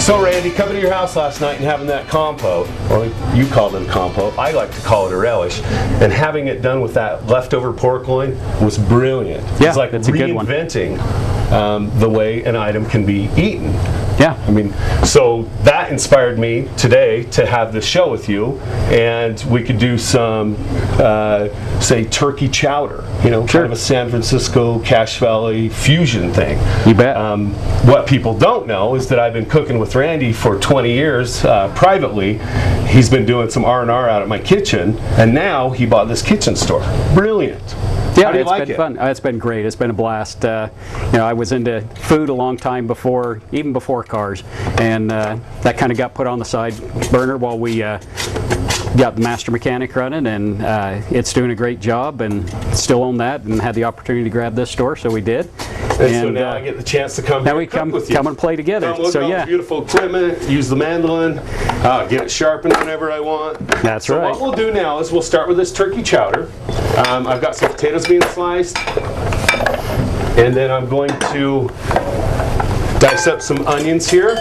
So Randy, coming to your house last night and having that compote, or you called it a compote, I like to call it a relish, and having it done with that leftover pork loin was brilliant. Yeah, it's like that's a good one. reinventing the way an item can be eaten. Yeah. I mean, so that inspired me today to have this show with you, and we could do some, say, turkey chowder, you know, Sure. kind of a San Francisco, Cache Valley fusion thing. You bet. What people don't know is that I've been cooking with Randy for 20 years privately. He's been doing some R&R out at my kitchen, and now he bought this kitchen store. Brilliant. Yeah, How do you it's like been it? fun. It's been great. It's been a blast. You know, I was into food a long time before, even before cars, and that kind of got put on the side burner while we got the master mechanic running, and it's doing a great job, and still own that, and had the opportunity to grab this store, so we did. And so now I get the chance to come now here we and cook come with you. come and play together. Come look So at all yeah, the beautiful equipment, use the mandolin, get it sharpened whenever I want. That's so right. What we'll do now is we'll start with this turkey chowder. I've got some potatoes being sliced, and then I'm going to dice up some onions here.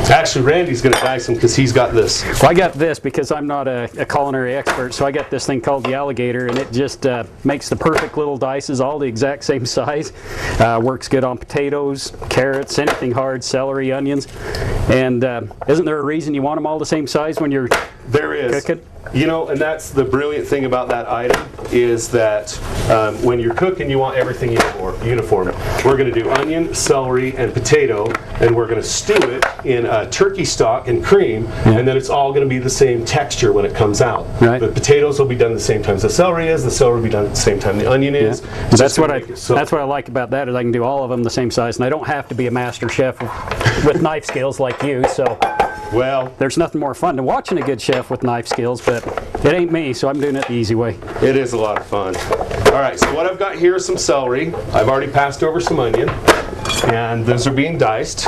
Actually, Randy's going to dice them because he's got this. Well, I got this because I'm not a culinary expert, so I got this thing called the alligator, and it just makes the perfect little dices, all the exact same size. Works good on potatoes, carrots, anything hard, celery, onions. And isn't there a reason you want them all the same size when you're There is. cooking? You know, and that's the brilliant thing about that item is that when you're cooking, you want everything uniform. We're going to do onion, celery, and potato, and we're going to stew it in turkey stock and cream, and then it's all going to be the same texture when it comes out. Right. The potatoes will be done at the same time as the celery will be done at the same time the onion is. Yeah. It's That's just what gonna I make it so- that's what I like about that is I can do all of them the same size, and I don't have to be a master chef with knife skills like you. So Well, there's nothing more fun than watching a good chef with knife skills, but it ain't me, so I'm doing it the easy way. it is a lot of fun. All right, so what I've got here is some celery. I've already passed over some onion, and those are being diced.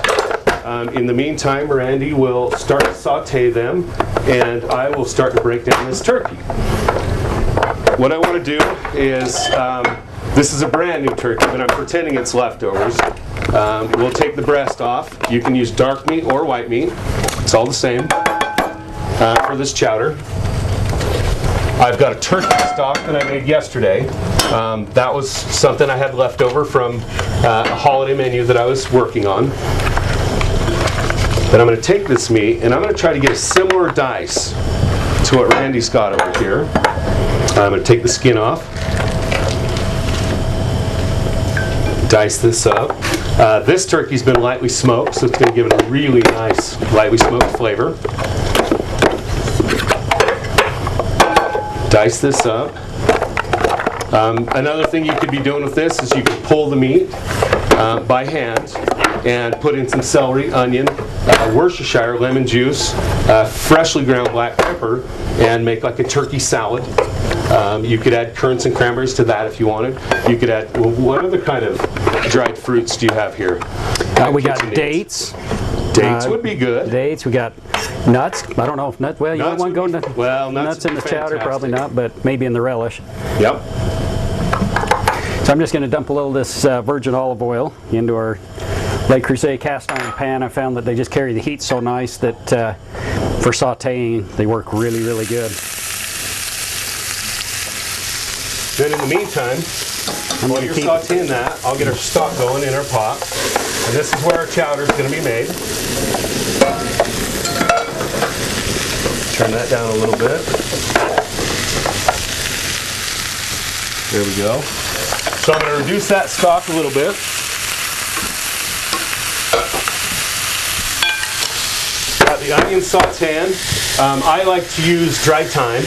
In the meantime, Randy will start to saute them, and I will start to break down this turkey. What I want to do is, this is a brand new turkey, but I'm pretending it's leftovers. We'll take the breast off. You can use dark meat or white meat. It's all the same for this chowder. I've got a turkey stock that I made yesterday. That was something I had left over from a holiday menu that I was working on. Then I'm going to take this meat and I'm going to try to get a similar dice to what Randy's got over here. I'm going to take the skin off. Dice this up. This turkey's been lightly smoked, so it's going to give it a really nice lightly smoked flavor. Dice this up. Another thing you could be doing with this is you could pull the meat by hand and put in some celery, onion, Worcestershire, lemon juice, freshly ground black pepper, and make like a turkey salad. You could add currants and cranberries to that if you wanted. You could add, well, what other kind of dried fruits do you have here? We got Kitchen dates. Dates would be good. Dates. We got nuts. I don't know if nuts. Well, you don't Nuts want to go would into well, nuts nuts would in the be chowder, probably fantastic. not, but maybe in the relish. Yep. So I'm just going to dump a little of this virgin olive oil into our Le Creuset cast iron pan. I found that they just carry the heat so nice that for sautéing they work really, really good. Then in the meantime, while you're sauteing that, I'll get our stock going in our pot. And this is where our chowder is going to be made. Turn that down a little bit. There we go. So I'm going to reduce that stock a little bit. Got the onion sauteing. I like to use dry thyme.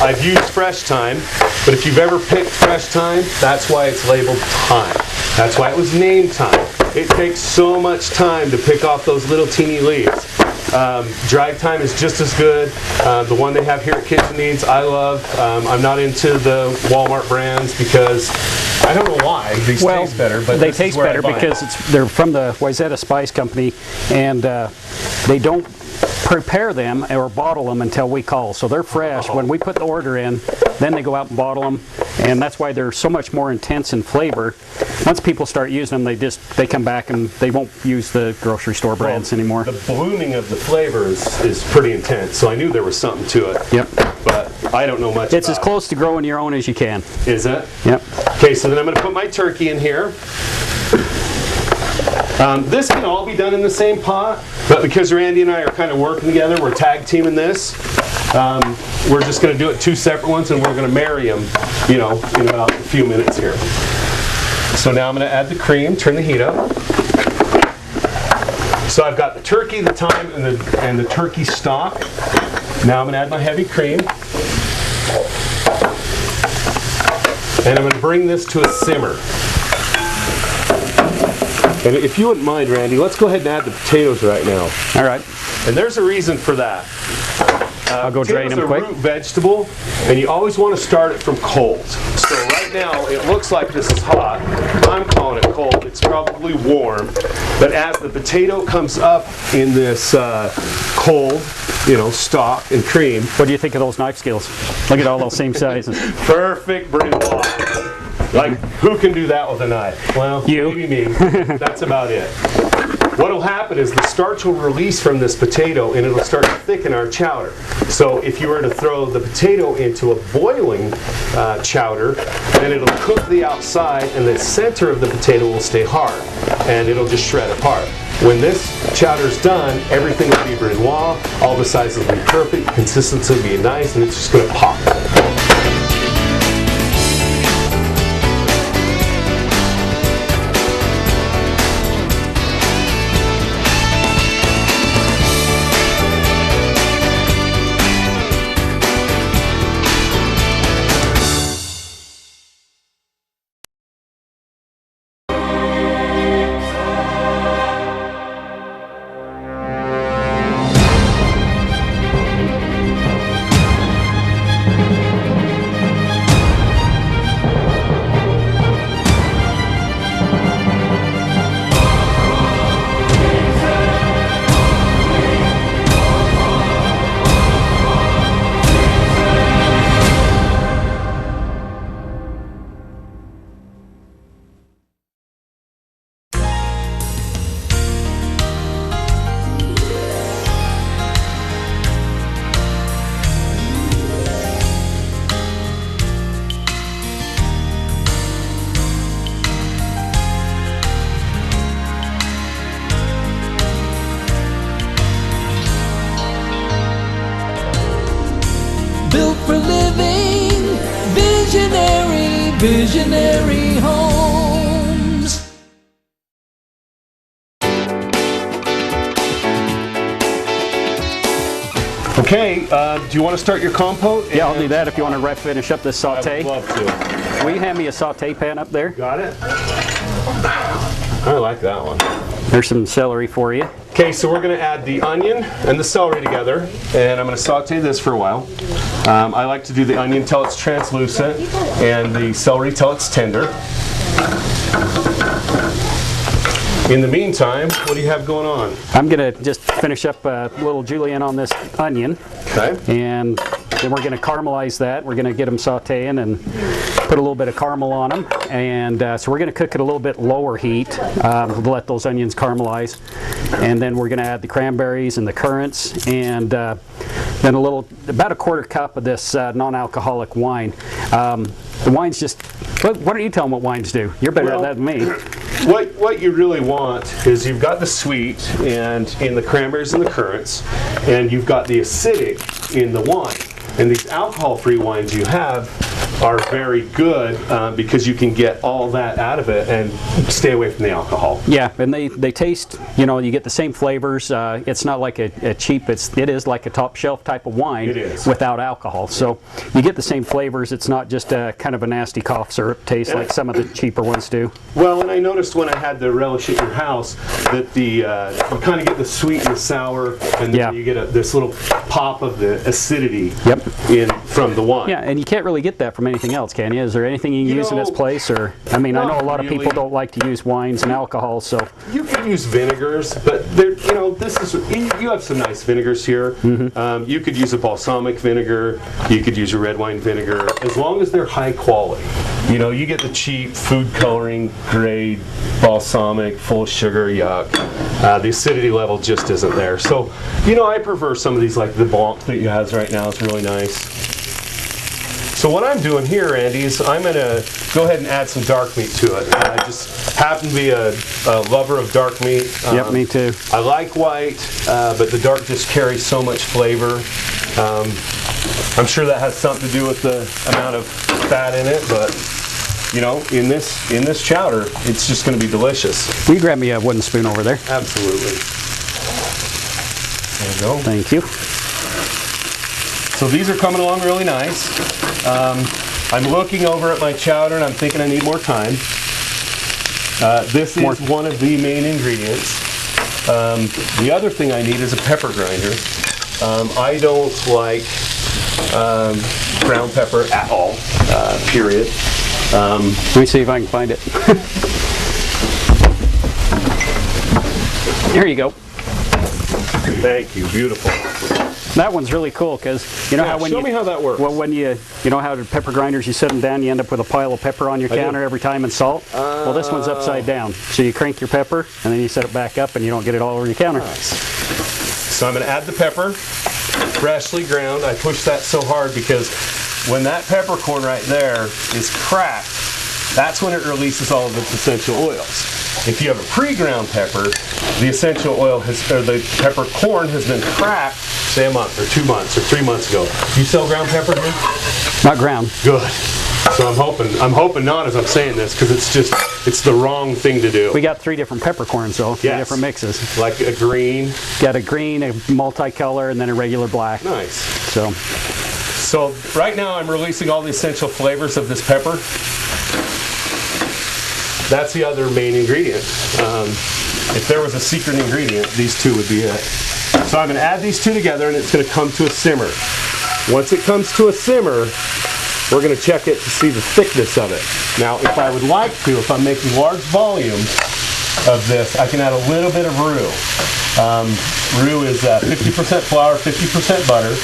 I've used fresh thyme, but if you've ever picked fresh thyme, that's why it's labeled thyme. That's why it was named thyme. It takes so much time to pick off those little teeny leaves. Dried thyme is just as good. The one they have here at Kneads, I love. I'm not into the Walmart brands because I don't know why. These taste better, but they taste better because they're from the Wayzata Spice Company, and they don't prepare them or bottle them until we call. So they're fresh. When we put the order in, then they go out and bottle them, and that's why they're so much more intense in flavor. Once people start using them, they come back and they won't use the grocery store brands anymore. The blooming of the flavor is pretty intense, so I knew there was something to it. Yep. But I don't know much It's about as close to growing your own as you can. Is it? Yep. Okay, so then I'm going to put my turkey in here. This can all be done in the same pot, but because Randy and I are kind of working together, we're tag teaming this. We're just going to do it 2 separate ones, and we're going to marry them, you know, in about a few minutes here. So now I'm going to add the cream, turn the heat up. So I've got the turkey, the thyme, and the turkey stock. Now I'm going to add my heavy cream. And I'm going to bring this to a simmer. And if you wouldn't mind, Randy, let's go ahead and add the potatoes right now. All right. And there's a reason for that. I'll go drain them quick. Potatoes are a root vegetable, and you always want to start it from cold. So right now, it looks like this is hot. I'm calling it cold. It's probably warm. But as the potato comes up in this cold, you know, stock and cream. What do you think of those knife skills? Look at all those same sizes. Perfect brunoise. Like, who can do that with a knife? Well, you. Maybe me. That's about it. What will happen is the starch will release from this potato and it'll start to thicken our chowder. So if you were to throw the potato into a boiling chowder, then it'll cook the outside and the center of the potato will stay hard and it'll just shred apart. When this chowder's done, everything will be brunoise, all the sizes will be perfect, consistency will be nice, and it's just going to pop. Built for living, visionary homes. Okay, do you want to start your compote? Yeah, I'll do that if you want to finish up this saute. I'd love to. Will you hand me a saute pan up there? Got it? I like that one. There's some celery for you. Okay, so we're going to add the onion and the celery together, and I'm going to saute this for a while. I like to do the onion till it's translucent and the celery till it's tender. In the meantime, what do you have going on? I'm going to just finish up a little julienne on this onion. Okay. And then we're going to caramelize that. We're going to get them sauteing and put a little bit of caramel on them. And so we're going to cook at a little bit lower heat to let those onions caramelize. And then we're going to add the cranberries and the currants and then about a quarter cup of this non-alcoholic wine. The wine's just, why don't you tell them what wines do? You're better at that than me. What you really want is you've got the sweet and in the cranberries and the currants, and you've got the acidic in the wine. And these alcohol-free wines you have are very good because you can get all that out of it and stay away from the alcohol. Yeah, and they taste, you know, you get the same flavors. It's not like a cheap, it is like a top shelf type of wine. It is. Without alcohol. So you get the same flavors. It's not just a kind of a nasty cough syrup taste like some of the cheaper ones do. Well, and I noticed when I had the relish at your house that you kind of get the sweet and the sour, and then you get this little pop of the acidity Yep. from the wine. Yeah, and you can't really get that from anything else, can you? Is there anything you can use in its place? Or, I mean, I know a lot of people don't like to use wines and alcohol, so. You can use vinegars, but this is, you have some nice vinegars here. You could use a balsamic vinegar. You could use a red wine vinegar, as long as they're high quality. You get the cheap food coloring grade balsamic, full of sugar, yuck. The acidity level just isn't there. So, I prefer some of these, like the Blanc that you have right now is really nice. So what I'm doing here, Andy, is I'm going to go ahead and add some dark meat to it. I just happen to be a lover of dark meat. Yep, me too. I like white, but the dark just carries so much flavor. I'm sure that has something to do with the amount of fat in it, but in this chowder, it's just going to be delicious. Will you grab me a wooden spoon over there? Absolutely. There you go. Thank you. So these are coming along really nice. I'm looking over at my chowder and I'm thinking I need more time. This is one of the main ingredients. The other thing I need is a pepper grinder. I don't like ground pepper at all, period. Let me see if I can find it. Here you go. Thank you, beautiful. That one's really cool because how when show me how that works. Well, when how the pepper grinders, you set them down, you end up with a pile of pepper on your counter every time and salt. Well, this one's upside down. So you crank your pepper and then you set it back up and you don't get it all over your counter. Nice. So I'm going to add the pepper, freshly ground. I push that so hard because when that peppercorn right there is cracked, that's when it releases all of its essential oils. If you have a pre-ground pepper, the essential oil the peppercorn has been cracked, say a month or 2 months or 3 months ago. Do you sell ground pepper here? Not ground. Good. So I'm hoping not as I'm saying this, because it's the wrong thing to do. We got 3 different peppercorns though, 3 different mixes. Like a green. Got a green, a multicolor, and then a regular black. Nice. So right now I'm releasing all the essential flavors of this pepper. That's the other main ingredient. If there was a secret ingredient, these two would be it. So I'm going to add these two together and it's going to come to a simmer. Once it comes to a simmer, we're going to check it to see the thickness of it. Now, if I would like to, if I'm making large volumes of this, I can add a little bit of roux. Roux is 50% flour, 50% butter.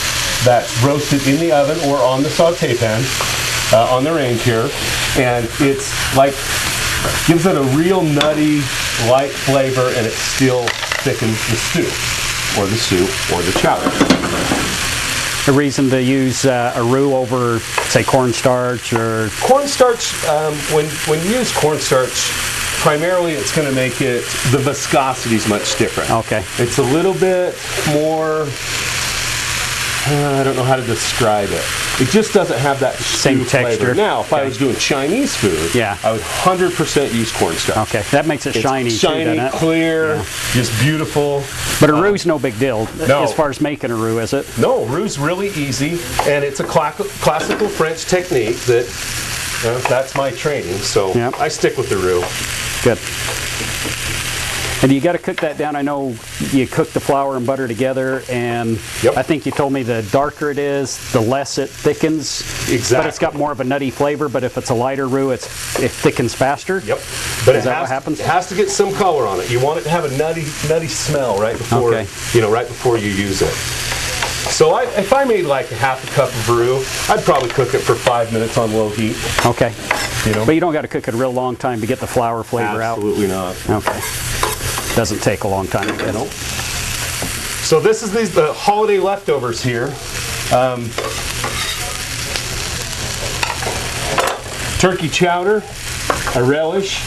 That's roasted in the oven or on the saute pan on the range here. And it's like, gives it a real nutty, light flavor, and it still thickens the stew, or the soup, or the chowder. a reason to use a roux over, say, cornstarch or... Cornstarch, when you use cornstarch, primarily it's going to make it, the viscosity is much different. Okay. It's a little bit more, I don't know how to describe it. It just doesn't have that same texture. Flavor. Now, if I was doing Chinese food, yeah, I would 100% use cornstarch. Okay, that makes it shiny, shiny, too, doesn't it? clear, just beautiful. But a roux is no big deal no. as far as making a roux, is it? No, roux is really easy, and it's a classical French technique that, that's my training, so yep. I stick with the roux. Good. And you got to cook that down. I know you cook the flour and butter together, and yep. I think you told me the darker it is, the less it thickens. Exactly. But it's got more of a nutty flavor, but if it's a lighter roux, it thickens faster. Yep. But is that what happens? It has to get some color on it. You want it to have a nutty smell right before, right before you use it. So if I made like a half a cup of roux, I'd probably cook it for 5 minutes on low heat. Okay. But you don't got to cook it a real long time to get the flour flavor out. Absolutely not. Okay. Doesn't take a long time to get. Nope. So this is the holiday leftovers here. Turkey chowder, a relish.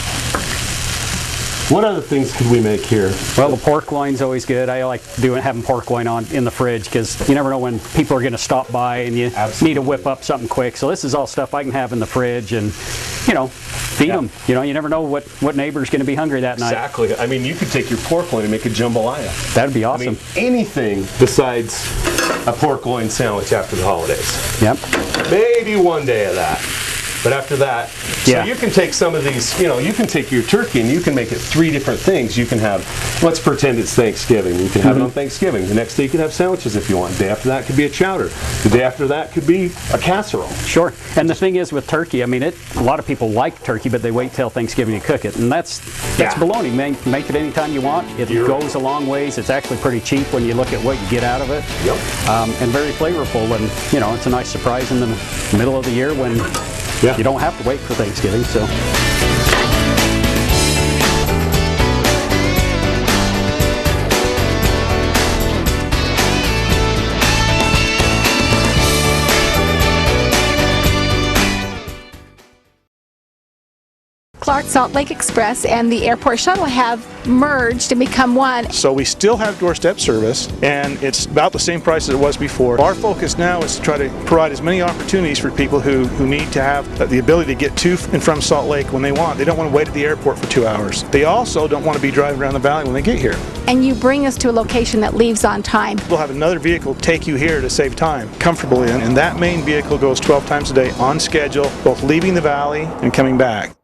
What other things could we make here? Well, the pork loin's always good. I like having pork loin in the fridge because you never know when people are going to stop by and you need to whip up something quick. So this is all stuff I can have in the fridge and, feed them. You never know what neighbor's going to be hungry that night. Exactly. I mean, you could take your pork loin and make a jambalaya. That'd be awesome. I mean, anything besides a pork loin sandwich after the holidays. Yep. Maybe one day of that. But after that, Yeah. so you can take some of these, you know, you can take your turkey and you can make it 3 different things. You can have, let's pretend it's Thanksgiving. You can have it on Thanksgiving. The next day you can have sandwiches if you want. The day after that could be a chowder. The day after that could be a casserole. Sure. And the thing is with turkey, I mean, a lot of people like turkey, but they wait till Thanksgiving to cook it, and that's baloney. Make it anytime you want. It goes a long ways. It's actually pretty cheap when you look at what you get out of it. Yep. And very flavorful, and you know, it's a nice surprise in the middle of the year when you don't have to wait for Thanksgiving. So. Clark Salt Lake Express and the airport shuttle have merged and become one. So we still have doorstep service, and it's about the same price as it was before. Our focus now is to try to provide as many opportunities for people who need to have the ability to get to and from Salt Lake when they want. They don't want to wait at the airport for 2 hours. They also don't want to be driving around the valley when they get here. And you bring us to a location that leaves on time. We'll have another vehicle take you here to save time comfortably, and that main vehicle goes 12 times a day on schedule, both leaving the valley and coming back.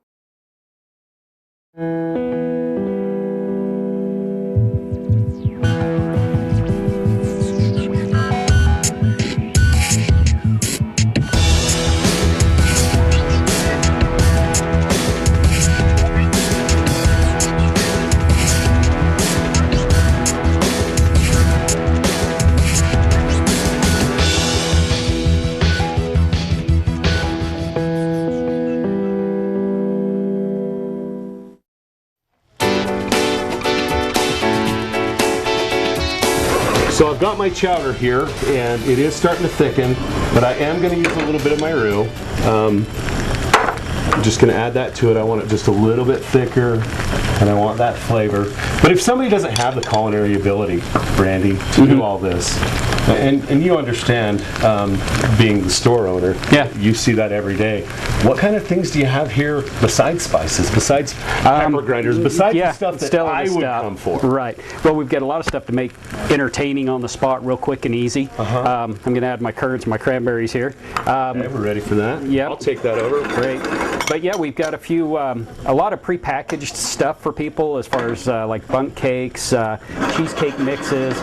So I've got my chowder here, and it is starting to thicken, but I am going to use a little bit of my roux. I'm just going to add that to it. I want it just a little bit thicker, and I want that flavor. But if somebody doesn't have the culinary ability, Brandy, to do all this, and you understand, being the store owner, you see that every day. What kind of things do you have here besides spices, besides pepper grinders, besides the stuff that I would come for? Right. Well, we've got a lot of stuff to make entertaining on the spot, real quick and easy. I'm going to add my curds, my cranberries here. Okay, we're ready for that. Yeah, I'll take that over. Great. But yeah, we've got a lot of prepackaged stuff for people, as far as like bundt cakes, cheesecake mixes,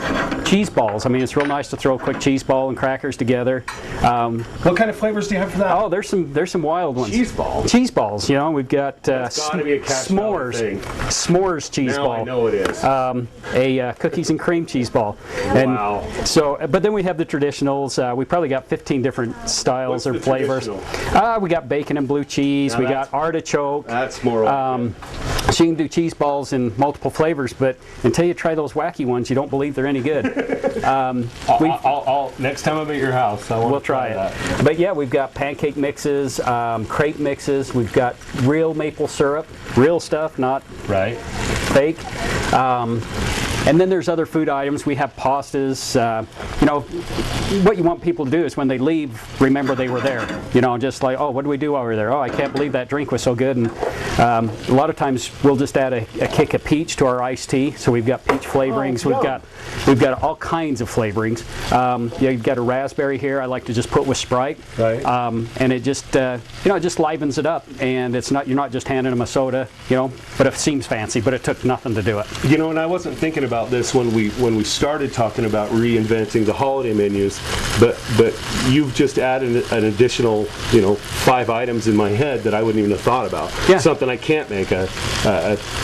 cheese balls. I mean, it's real nice to throw a quick cheese ball and crackers together. What kind of flavors do you have for that? Oh, there's some wild ones. Cheese balls. Cheese balls. You know, we've got s'mores. S'mores cheese ball. Now I know it is. A cookies and cream cheese ball. And wow. So, but then we have the traditionals. We probably got 15 different styles or flavors. We got bacon and blue cheese. We got artichoke. That's more. So you can do cheese balls in multiple flavors, but until you try those wacky ones, you don't believe they're any good. Next time I'm at your house, we'll try it. That. But yeah, we've got pancake mixes, crepe mixes. We've got real maple syrup, real stuff, not fake. And then there's other food items. We have pastas. You know, what you want people to do is when they leave, remember they were there. You know, just like, oh, what did we do while we were there? Oh, I can't believe that drink was so good. And a lot of times we'll just add a kick of peach to our iced tea. So we've got peach flavorings. We've got all kinds of flavorings. You've got a raspberry here. I like to just put with Sprite. Right. And it just it just livens it up. And it's not, you're not just handing them a soda. You know, but it seems fancy, but it took nothing to do it. You know, and I wasn't thinking about this when we started talking about reinventing the holiday menus, but you've just added an additional 5 items in my head that I wouldn't even have thought about. Yeah. Something I can't make, a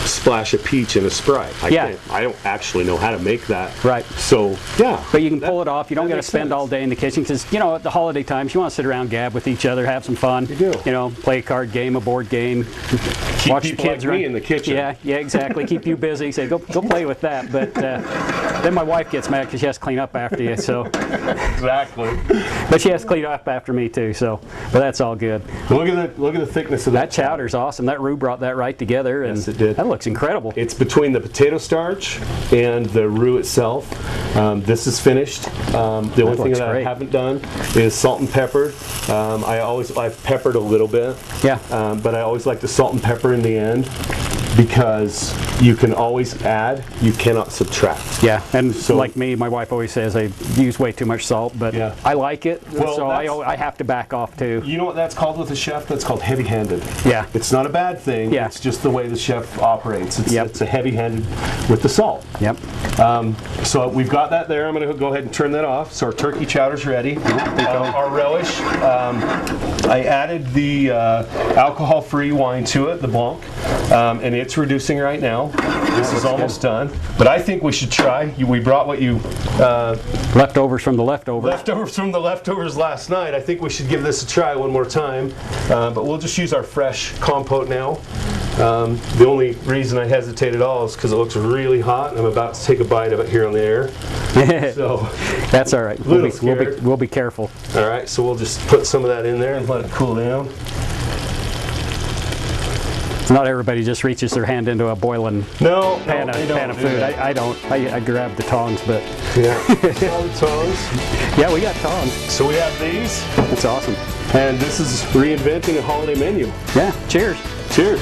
splash of peach in a Sprite. I don't actually know how to make that. Right. So yeah. But you can pull it off. You don't got to spend all day in the kitchen, because at the holiday times you want to sit around, gab with each other, have some fun. You do. Play a card game, a board game. Keep watch the people kids like me in the kitchen. Yeah, exactly. Keep you busy. Say go play with that. But then my wife gets mad because she has to clean up after you. So exactly. But she has to clean up after me too. So, but that's all good. Look at the thickness of that chowder's awesome. That roux brought that right together, and yes, it did. That looks incredible. It's between the potato starch and the roux itself. This is finished. The only thing that I haven't done is salt and pepper. I've peppered a little bit. Yeah. But I always like to salt and pepper in the end, because you can always add, you cannot subtract. Yeah, and So- like me, my wife always says I use way too much salt, but Yeah. I like it, Well, so that's- I have to back off too. You know what that's called with a chef? That's called heavy-handed. Yeah. It's not a bad thing. Yeah. It's just the way the chef operates. It's, Yep. it's a heavy-handed with the salt. Yep. So we've got that there. I'm going to go ahead and turn that off. So our turkey chowder's ready. Our relish, I added the alcohol-free wine to it, the Blanc, and it's reducing right now. This is almost done. But I think we should try. We brought what you Leftovers from the leftovers. leftovers from the leftovers last night. I think we should give this a try one more time. But we'll just use our fresh compote now. The only reason I hesitate at all is because it looks really hot and I'm about to take a bite of it here on the air. So, That's all right. Little We'll scared. be careful. all right, so we'll just put some of that in there and let it cool down. Not everybody just reaches their hand into a boiling No, pan they don't of do food. that. I don't. I grab the tongs, but Yeah. All the tongs. yeah, we got tongs. So we have these, That's awesome. and this is reinventing a holiday menu. Yeah. Cheers. Cheers.